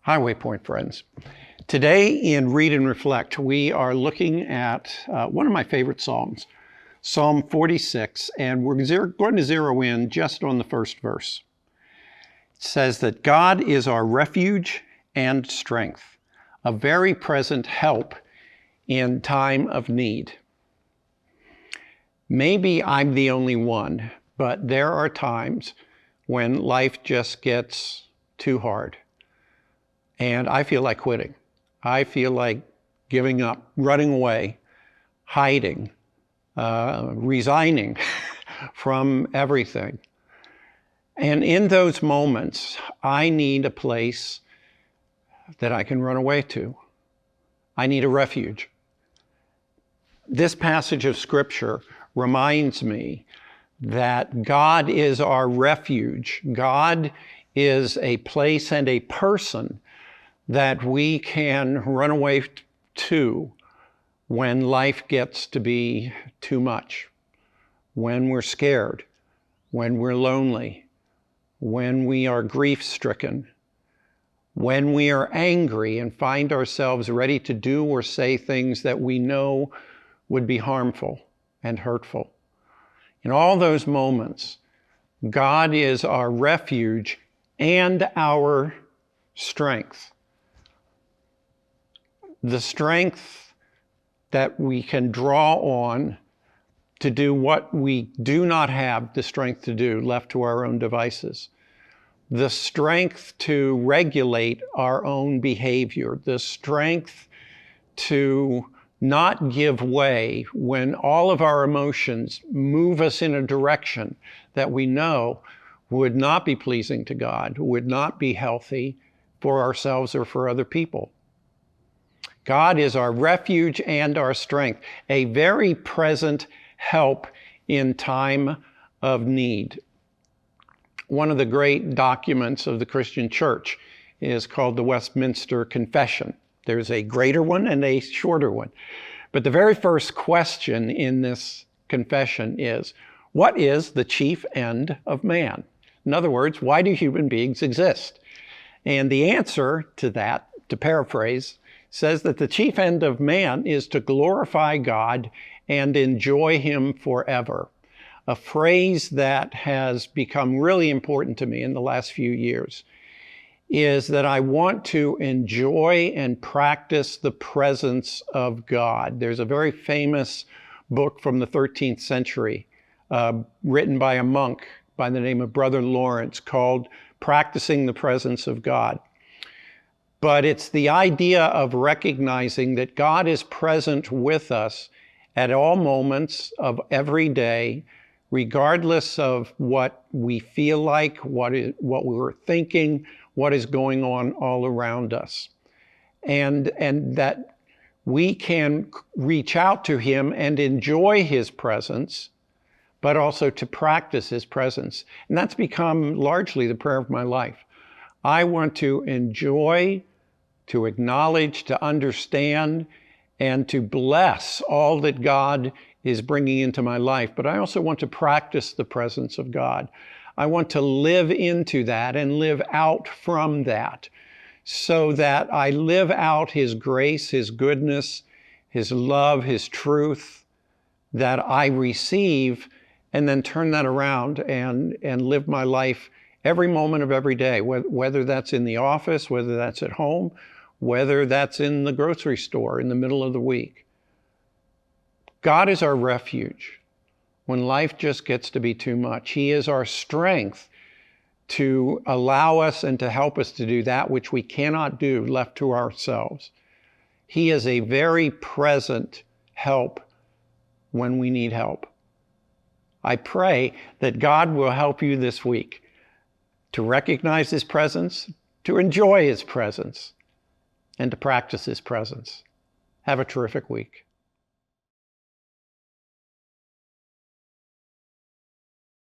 Highway Point friends. Today in Read and Reflect, we are looking at one of my favorite Psalms, Psalm 46, and we're going to zero in just on the first verse. It says that God is our refuge and strength, a very present help in time of need. Maybe I'm the only one, but there are times when life just gets too hard. And I feel like quitting. I feel like giving up, running away, hiding, resigning from everything. And in those moments, I need a place that I can run away to. I need a refuge. This passage of Scripture reminds me that God is our refuge. God is a place and a person that we can run away to when life gets to be too much, when we're scared, when we're lonely, when we are grief-stricken, when we are angry and find ourselves ready to do or say things that we know would be harmful and hurtful. In all those moments, God is our refuge and our strength. The strength that we can draw on to do what we do not have the strength to do, left to our own devices. The strength to regulate our own behavior, the strength to not give way when all of our emotions move us in a direction that we know would not be pleasing to God, would not be healthy for ourselves or for other people. God is our refuge and our strength, a very present help in time of need. One of the great documents of the Christian church is called the Westminster Confession. There's a greater one and a shorter one. But the very first question in this confession is, what is the chief end of man? In other words, why do human beings exist? And the answer to that, to paraphrase, says that the chief end of man is to glorify God and enjoy Him forever. A phrase that has become really important to me in the last few years is that I want to enjoy and practice the presence of God. There's a very famous book from the 13th century written by a monk by the name of Brother Lawrence called Practicing the Presence of God. But it's the idea of recognizing that God is present with us at all moments of every day, regardless of what we feel like, what we're thinking, what is going on all around us. And that we can reach out to Him and enjoy His presence, but also to practice His presence. And that's become largely the prayer of my life. I want to enjoy, to acknowledge, to understand, and to bless all that God is bringing into my life. But I also want to practice the presence of God. I want to live into that and live out from that so that I live out His grace, His goodness, His love, His truth that I receive, and then turn that around and live my life every moment of every day, whether that's in the office, whether that's at home, whether that's in the grocery store in the middle of the week. God is our refuge when life just gets to be too much. He is our strength to allow us and to help us to do that which we cannot do left to ourselves. He is a very present help when we need help. I pray that God will help you this week to recognize His presence, to enjoy His presence, and to practice His presence. Have a terrific week.